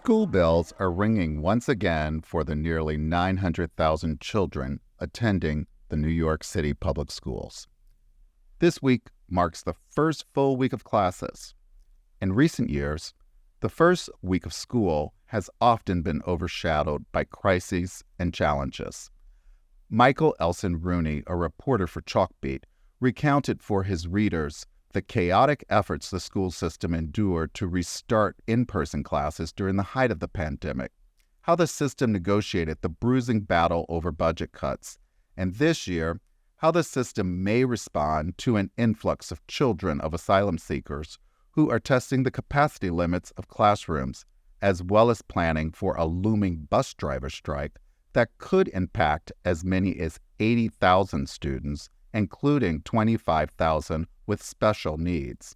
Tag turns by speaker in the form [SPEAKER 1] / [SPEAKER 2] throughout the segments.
[SPEAKER 1] School bells are ringing once again for the nearly 900,000 children attending the New York City public schools. This week marks the first full week of classes. In recent years, the first week of school has often been overshadowed by crises and challenges. Michael Elson Rooney, a reporter for Chalkbeat, recounted for his readers the chaotic efforts the school system endured to restart in-person classes during the height of the pandemic, how the system negotiated the bruising battle over budget cuts, and this year, how the system may respond to an influx of children of asylum seekers who are testing the capacity limits of classrooms, as well as planning for a looming bus driver strike that could impact as many as 80,000 students, including 25,000 with special needs.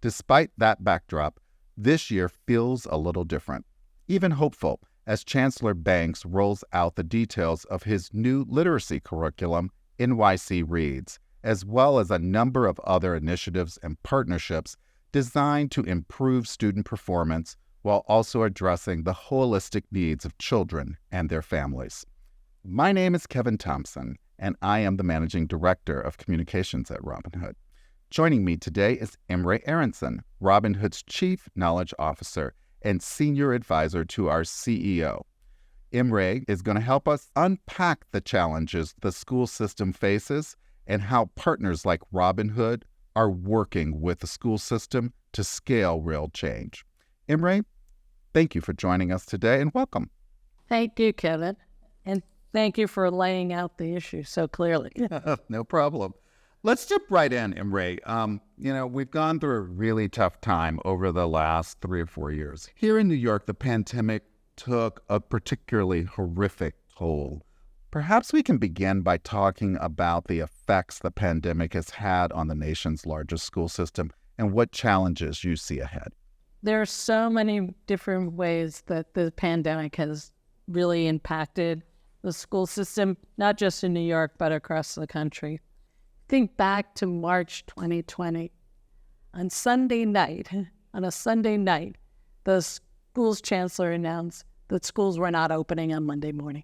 [SPEAKER 1] Despite that backdrop, this year feels a little different, even hopeful, as Chancellor Banks rolls out the details of his new literacy curriculum, NYC Reads, as well as a number of other initiatives and partnerships designed to improve student performance while also addressing the holistic needs of children and their families. My name is Kevin Thompson, and I am the Managing Director of Communications at Robinhood. Joining me today is Emary Aronson, Robinhood's Chief Knowledge Officer and Senior Advisor to our CEO. Emary is going to help us unpack the challenges the school system faces and how partners like Robinhood are working with the school system to scale real change. Emary, thank you for joining us today and welcome.
[SPEAKER 2] Thank you, Kevin. And thank you for laying out the issue so clearly.
[SPEAKER 1] No problem. Let's jump right in, Emary. We've gone through a really tough time over the last 3 or 4 years. Here in New York, the pandemic took a particularly horrific toll. Perhaps we can begin by talking about the effects the pandemic has had on the nation's largest school system and what challenges you see ahead.
[SPEAKER 2] There are so many different ways that the pandemic has really impacted the school system, not just in New York, but across the country. Think back to March 2020. On a Sunday night, the school's chancellor announced that schools were not opening on Monday morning.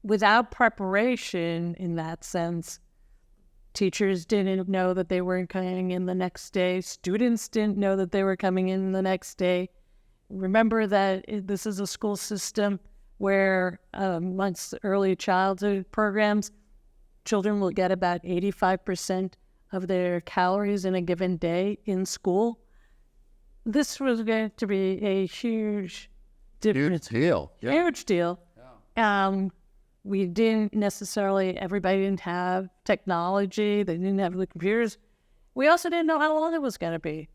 [SPEAKER 2] Without preparation in that sense, teachers didn't know that they weren't coming in the next day. Students didn't know that they were coming in the next day. Remember that this is a school system where amongst early childhood programs, children will get about 85% of their calories in a given day in school. This was going to be a huge difference.
[SPEAKER 1] Huge deal. Yeah.
[SPEAKER 2] Huge deal. Yeah. We didn't necessarily, everybody didn't have technology. They didn't have the computers. We also didn't know how long it was going to be.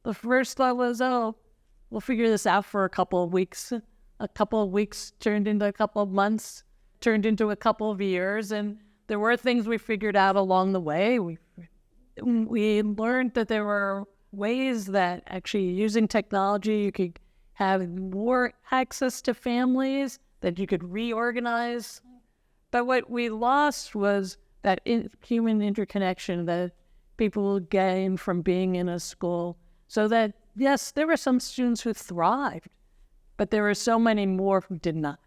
[SPEAKER 2] The first thought was, we'll figure this out for a couple of weeks. A couple of weeks turned into a couple of months, turned into a couple of years, and there were things we figured out along the way. We learned that there were ways that actually using technology, you could have more access to families, that you could reorganize. But what we lost was that human interconnection that people gain from being in a school. So that, yes, there were some students who thrived, but there were so many more who did not.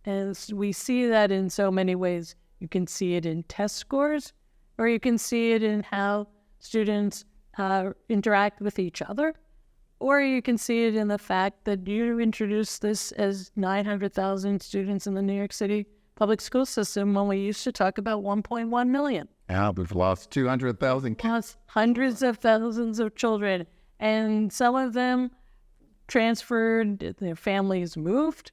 [SPEAKER 2] And we see that in so many ways. You can see it in test scores, or you can see it in how students interact with each other, or you can see it in the fact that you introduced this as 900,000 students in the New York City public school system when we used to talk about 1.1 million.
[SPEAKER 1] Yeah, we've lost 200,000 kids.
[SPEAKER 2] Lost hundreds of thousands of children, and some of them transferred, their families moved,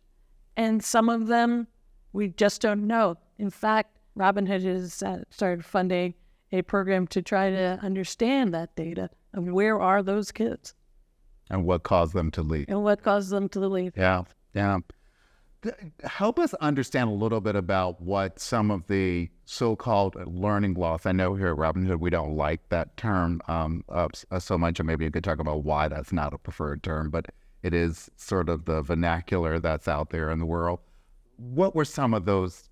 [SPEAKER 2] and some of them we just don't know. In fact, Robinhood has started funding a program to try to understand that data of where are those kids.
[SPEAKER 1] And what caused them to leave.
[SPEAKER 2] Yeah.
[SPEAKER 1] Help us understand a little bit about what some of the so-called learning loss. I know here at Robinhood we don't like that term so much, or maybe you could talk about why that's not a preferred term, but it is sort of the vernacular that's out there in the world. What were some of those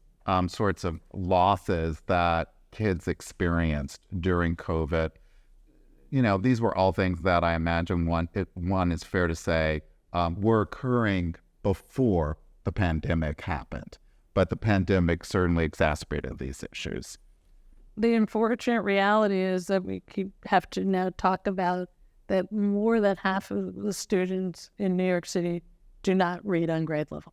[SPEAKER 1] sorts of losses that kids experienced during COVID? These were all things that I imagine one is fair to say were occurring before the pandemic happened. But the pandemic certainly exacerbated these issues.
[SPEAKER 2] The unfortunate reality is that we have to now talk about that more than half of the students in New York City do not read on grade level.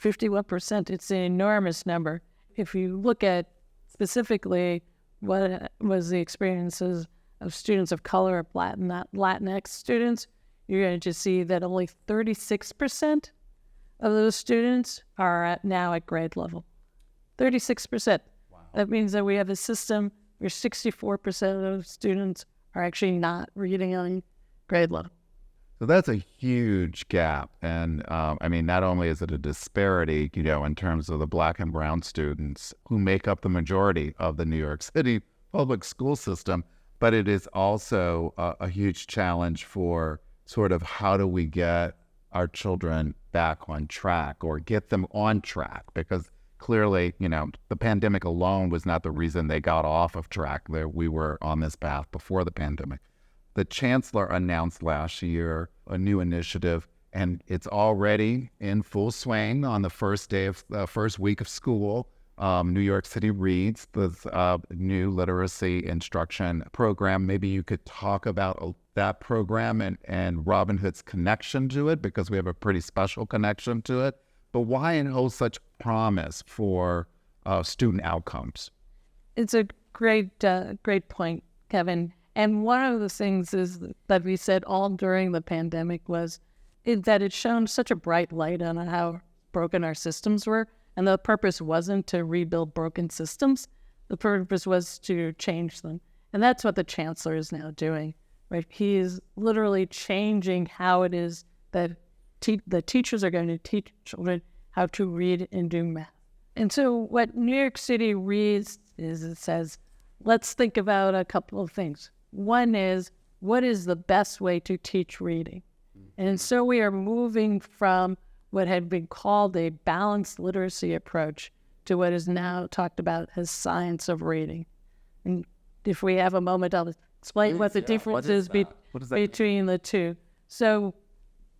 [SPEAKER 2] 51%, it's an enormous number. If you look at specifically what was the experiences of students of color, Latinx students, you're going to see that only 36% of those students are now at grade level. 36%. Wow. That means that we have a system where 64% of those students are actually not reading on grade level.
[SPEAKER 1] So that's a huge gap. And not only is it a disparity, in terms of the Black and brown students who make up the majority of the New York City public school system, but it is also a huge challenge for sort of how do we get our children back on track or get them on track, because clearly, the pandemic alone was not the reason they got off of track. We were on this path before the pandemic. The chancellor announced last year a new initiative, and it's already in full swing on the first week of school. New York City Reads, the new literacy instruction program. Maybe you could talk about that program and Robin Hood's connection to it, because we have a pretty special connection to it. But why it holds such promise for student outcomes?
[SPEAKER 2] It's a great point, Kevin. And one of the things is that we said all during the pandemic is that it shone such a bright light on how broken our systems were. And the purpose wasn't to rebuild broken systems. The purpose was to change them. And that's what the chancellor is now doing, right? He is literally changing how it is that the teachers are going to teach children how to read and do math. And so what New York City Reads is, it says, let's think about a couple of things. One is, what is the best way to teach reading? And so we are moving from what had been called a balanced literacy approach to what is now talked about as science of reading. And if we have a moment, I'll explain what the difference is between the two. So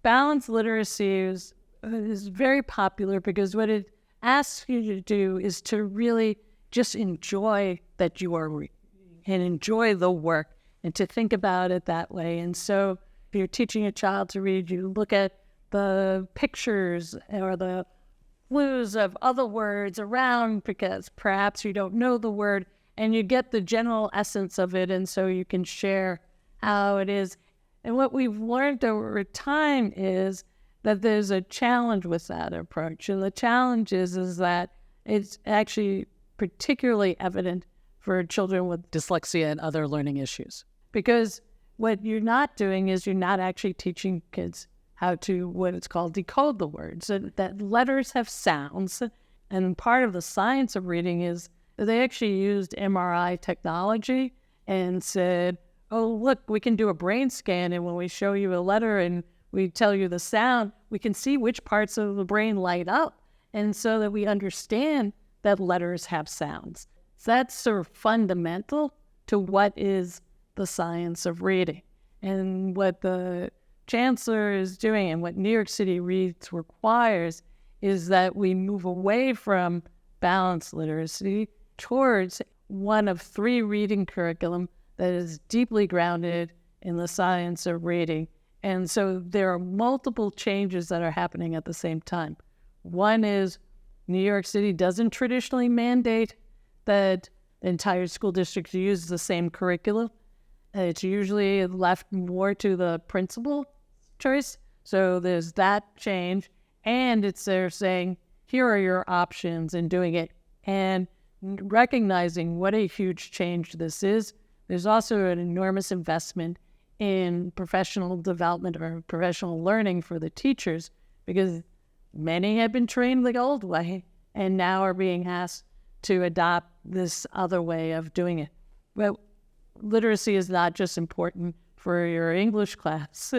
[SPEAKER 2] balanced literacy is very popular because what it asks you to do is to really just enjoy that you are reading and enjoy the work and to think about it that way. And so if you're teaching a child to read, you look at the pictures or the clues of other words around because perhaps you don't know the word, and you get the general essence of it, and so you can share how it is. And what we've learned over time is that there's a challenge with that approach. And the challenge is that it's actually particularly evident for children with dyslexia and other learning issues. Because what you're not doing is you're not actually teaching kids how to, what it's called, decode the words. And that letters have sounds. And part of the science of reading is that they actually used MRI technology and said, oh, look, we can do a brain scan. And when we show you a letter and we tell you the sound, we can see which parts of the brain light up. And so that we understand that letters have sounds. So that's sort of fundamental to what is the science of reading. And what the chancellor is doing and what New York City Reads requires is that we move away from balanced literacy towards one of 3 reading curriculum that is deeply grounded in the science of reading. And so there are multiple changes that are happening at the same time. One is New York City doesn't traditionally mandate that the entire school district use the same curriculum. It's usually left more to the principal choice. So there's that change. And they're saying, here are your options in doing it. And recognizing what a huge change this is, there's also an enormous investment in professional development or professional learning for the teachers, because many have been trained the old way and now are being asked to adopt this other way of doing it. But literacy is not just important for your English class.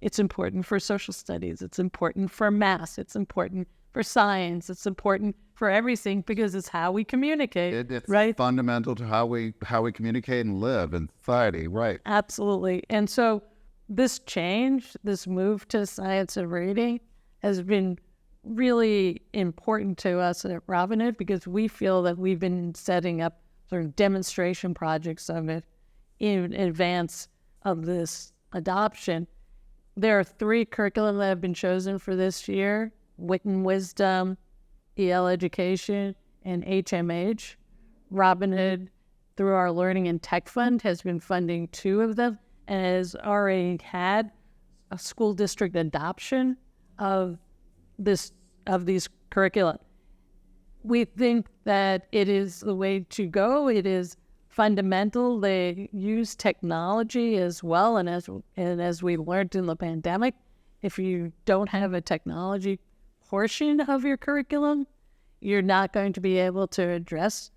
[SPEAKER 2] It's important for social studies. It's important for math. It's important for science. It's important for everything because it's how we communicate.
[SPEAKER 1] It's
[SPEAKER 2] right?
[SPEAKER 1] fundamental to how we communicate and live in society, right?
[SPEAKER 2] Absolutely. And so this change, this move to science of reading, has been really important to us at Robin Hood, because we feel that we've been setting up sort of demonstration projects of it in advance of this adoption. There are 3 curriculum that have been chosen for this year: Wit and Wisdom, EL Education, and HMH. Robin Hood, through our Learning and Tech Fund, has been funding 2 of them and has already had a school district adoption of these curricula. We think that it is the way to go. It is fundamental. They use technology as well, and as we learned in the pandemic, if you don't have a technology portion of your curriculum, you're not going to be able to address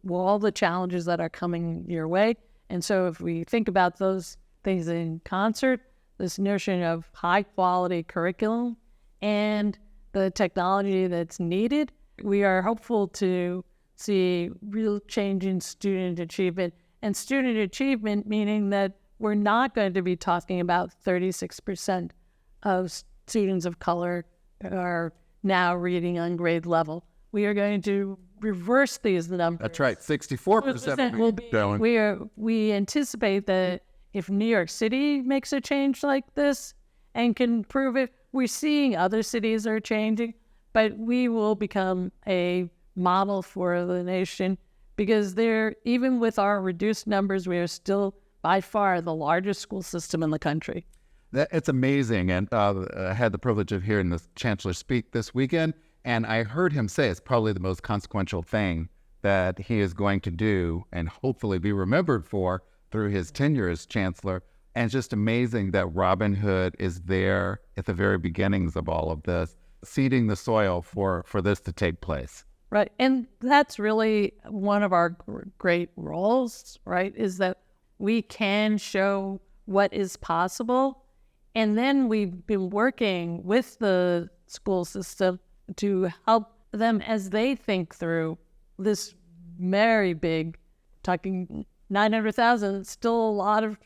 [SPEAKER 2] all the challenges that are coming your way. And so if we think about those things in concert, this notion of high quality curriculum and the technology that's needed, we are hopeful to see real change in student achievement. And student achievement meaning that we're not going to be talking about 36% of students of color are now reading on grade level. We are going to reverse these numbers.
[SPEAKER 1] That's right, 64%
[SPEAKER 2] will be. We anticipate that if New York City makes a change like this and can prove it, we're seeing other cities are changing, but we will become a model for the nation, because even with our reduced numbers, we are still by far the largest school system in the country.
[SPEAKER 1] It's amazing. And I had the privilege of hearing the Chancellor speak this weekend, and I heard him say it's probably the most consequential thing that he is going to do and hopefully be remembered for through his tenure as Chancellor. And it's just amazing that Robin Hood is there at the very beginnings of all of this, seeding the soil for this to take place.
[SPEAKER 2] Right. And that's really one of our great roles, right, is that we can show what is possible. And then we've been working with the school system to help them as they think through this very big, talking 900,000, still a lot of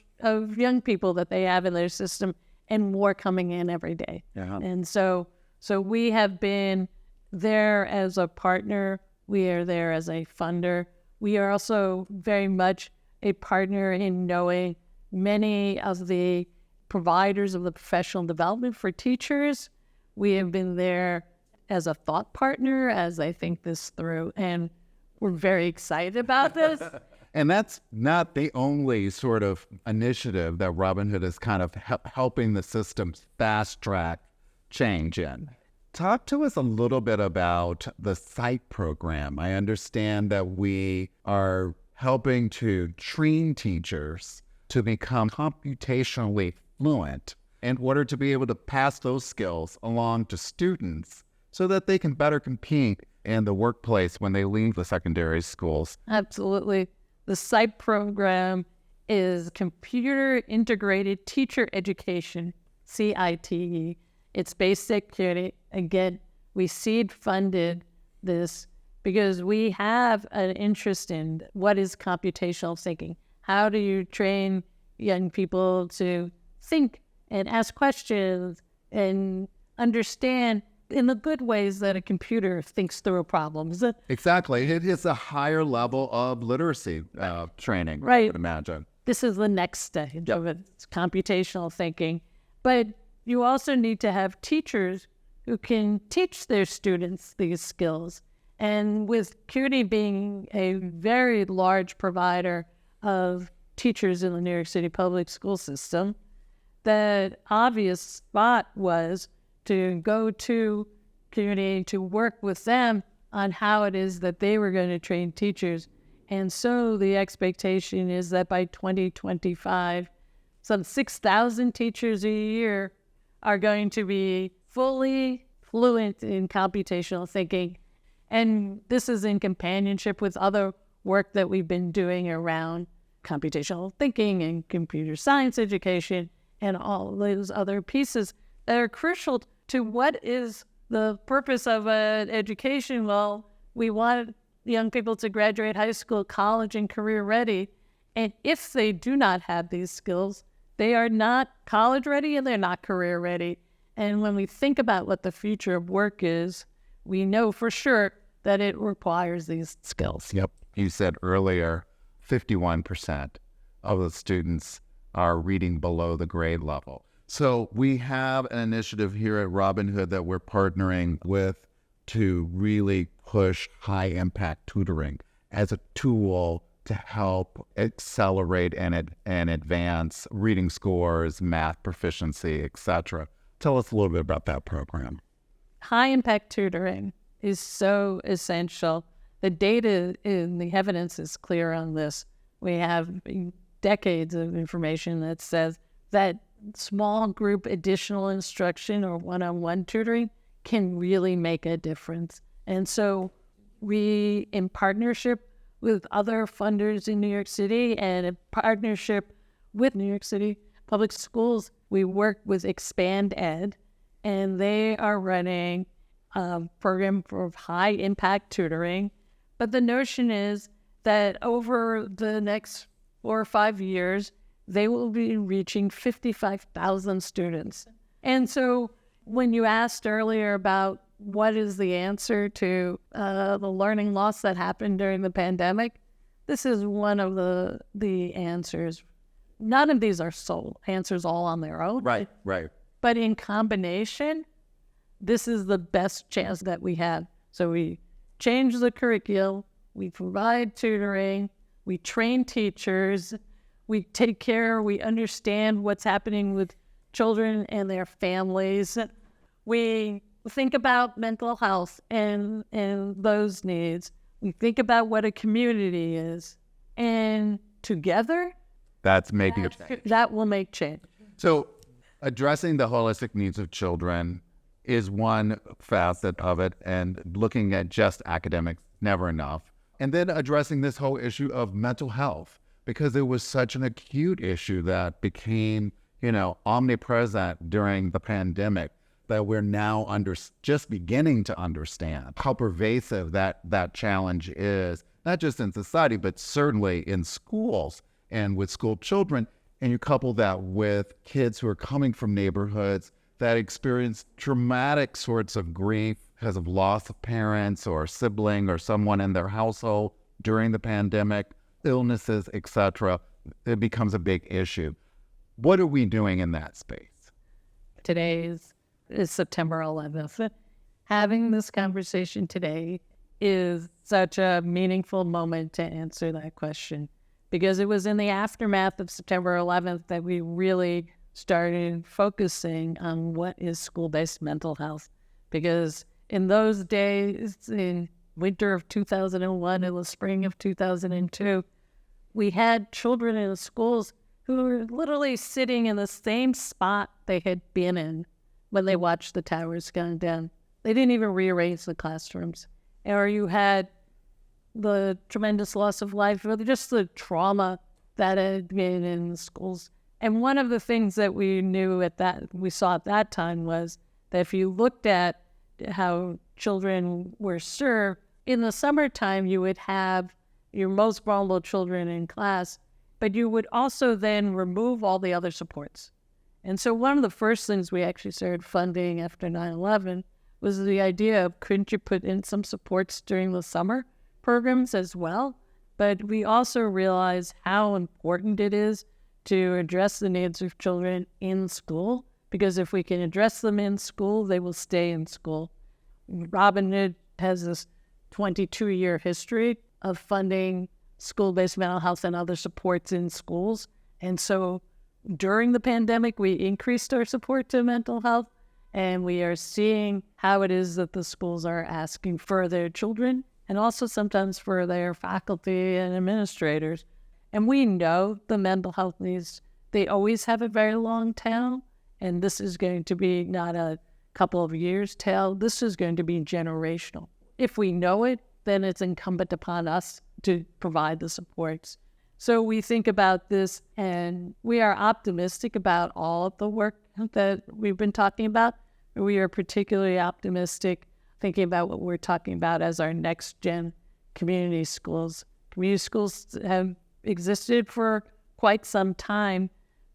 [SPEAKER 2] young people that they have in their system, and more coming in every day.
[SPEAKER 1] Yeah.
[SPEAKER 2] And so we have been there as a partner. We are there as a funder. We are also very much a partner in knowing many of the providers of the professional development for teachers. We have been there as a thought partner as they think this through, and we're very excited about this.
[SPEAKER 1] And that's not the only sort of initiative that Robin Hood is kind of helping the system fast track change in. Talk to us a little bit about the SITE program. I understand that we are helping to train teachers to become computationally fluent in order to be able to pass those skills along to students so that they can better compete in the workplace when they leave the secondary schools.
[SPEAKER 2] Absolutely. The SITE program is Computer Integrated Teacher Education, CITE. It's basic security. Again, we seed funded this because we have an interest in what is computational thinking. How do you train young people to think and ask questions and understand in the good ways that a computer thinks through problems?
[SPEAKER 1] Exactly. It is a higher level of literacy training,
[SPEAKER 2] right.
[SPEAKER 1] I would imagine.
[SPEAKER 2] This is the next stage of it. It's computational thinking. But you also need to have teachers who can teach their students these skills. And with CUNY being a very large provider of teachers in the New York City public school system, the obvious spot was to go to CUNY to work with them on how it is that they were going to train teachers. And so the expectation is that by 2025, some 6,000 teachers a year are going to be fully fluent in computational thinking. And this is in companionship with other work that we've been doing around computational thinking and computer science education and all those other pieces that are crucial to what is the purpose of an education. Well, we want young people to graduate high school, college, and career ready. And if they do not have these skills, they are not college ready and they're not career ready. And when we think about what the future of work is, we know for sure that it requires these skills.
[SPEAKER 1] Yep. You said earlier, 51% of the students are reading below the grade level. So we have an initiative here at Robin Hood that we're partnering with to really push high impact tutoring as a tool to help accelerate and advance reading scores, math proficiency, etc. Tell us a little bit about that program.
[SPEAKER 2] High impact tutoring is so essential. The data and the evidence is clear on this. We have decades of information that says that small group additional instruction or one-on-one tutoring can really make a difference. And so we, in partnership with other funders in New York City and in partnership with New York City Public Schools, we work with Expand Ed, and they are running a program for high impact tutoring. But the notion is that over the next 4 or 5 years, they will be reaching 55,000 students. And so when you asked earlier about what is the answer to the learning loss that happened during the pandemic, this is one of the answers. None of these are sole answers all on their own.
[SPEAKER 1] Right.
[SPEAKER 2] But in combination, this is the best chance that we have. So we change the curriculum, we provide tutoring, we train teachers, we take care, we understand what's happening with children and their families. We think about mental health and those needs. We think about what a community is. And together,
[SPEAKER 1] that's making a change.
[SPEAKER 2] That will make change.
[SPEAKER 1] So addressing the holistic needs of children is one facet of it, and looking at just academics, never enough. And then addressing this whole issue of mental health, because it was such an acute issue that became, omnipresent during the pandemic, that we're now just beginning to understand how pervasive that challenge is, not just in society, but certainly in schools and with school children. And you couple that with kids who are coming from neighborhoods that experience traumatic sorts of grief because of loss of parents or sibling or someone in their household during the pandemic, illnesses, etc. It becomes a big issue. What are we doing in that space?
[SPEAKER 2] Today is September 11th. Having this conversation today is such a meaningful moment to answer that question, because it was in the aftermath of September 11th that we really started focusing on what is school-based mental health. Because in those days, in winter of 2001 and the spring of 2002, we had children in the schools who were literally sitting in the same spot they had been in when they watched the towers come down. They didn't even rearrange the classrooms. Or you had the tremendous loss of life, or just the trauma that had been in the schools. And one of the things that we saw at that time was that if you looked at how children were served, in the summertime you would have your most vulnerable children in class, but you would also then remove all the other supports. And so one of the first things we actually started funding after 9/11 was the idea of, couldn't you put in some supports during the summer programs as well? But we also realized how important it is to address the needs of children in school, because if we can address them in school, they will stay in school. Robin Hood has this 22-year history of funding school-based mental health and other supports in schools. And so during the pandemic, we increased our support to mental health, and we are seeing how it is that the schools are asking for their children and also sometimes for their faculty and administrators. And we know the mental health needs, they always have a very long tail, and this is going to be not a couple of years tail, this is going to be generational. If we know it, then it's incumbent upon us to provide the supports. So we think about this, and we are optimistic about all of the work that we've been talking about. We are particularly optimistic thinking about what we're talking about as our next gen community schools. Community schools have existed for quite some time,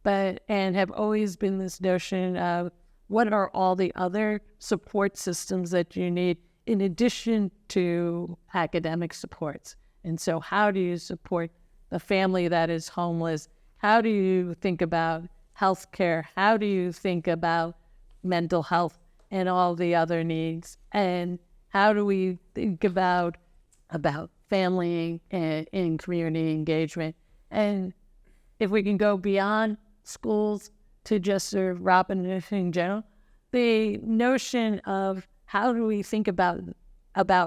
[SPEAKER 2] and have always been this notion of what are all the other support systems that you need in addition to academic supports? And so how do you support the family that is homeless? How do you think about healthcare? How do you think about mental health and all the other needs? And how do we think about family and community engagement? And if we can go beyond schools to just sort of Robin Hood in general, the notion of how do we think about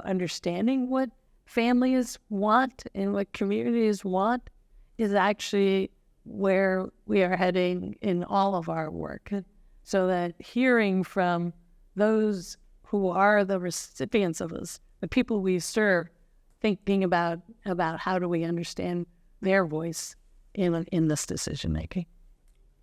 [SPEAKER 2] understanding what families want and what communities want is actually where we are heading in all of our work. So that hearing from those who are the recipients of us, the people we serve, thinking about how do we understand their voice in this decision making.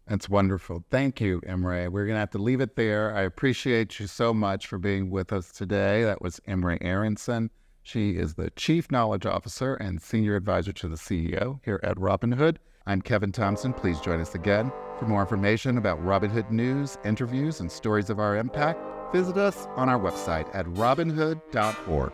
[SPEAKER 1] That's wonderful. Thank you, Emary. We're going to have to leave it there. I appreciate you so much for being with us today. That was Emary Aronson. She is the Chief Knowledge Officer and Senior Advisor to the CEO here at Robin Hood. I'm Kevin Thompson. Please join us again. For more information about Robin Hood news, interviews, and stories of our impact, visit us on our website at robinhood.org.